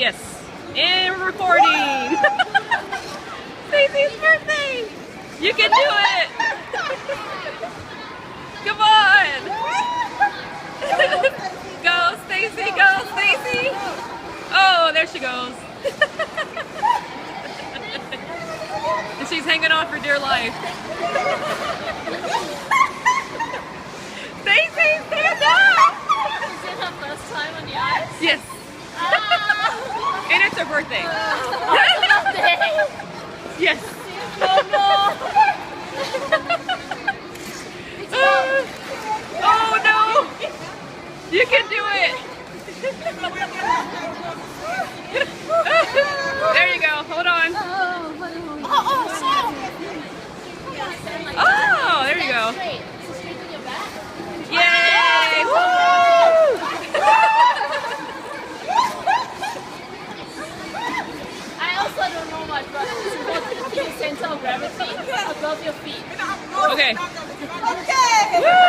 Yes. And we're recording. Stacy's birthday. You can do it. Come on. Go, Stacy. Go, Stacy. Oh, there she goes. And she's hanging on for dear life. Stacy, stand up. Is it her first time on the ice? Yes. And it's her birthday. Yes. Oh no! You can do it! There you go, hold on. Oh, there you go. Yay! Woo! I also don't know much, but it's important to feel center of gravity above your feet. Okay. Okay. Woo!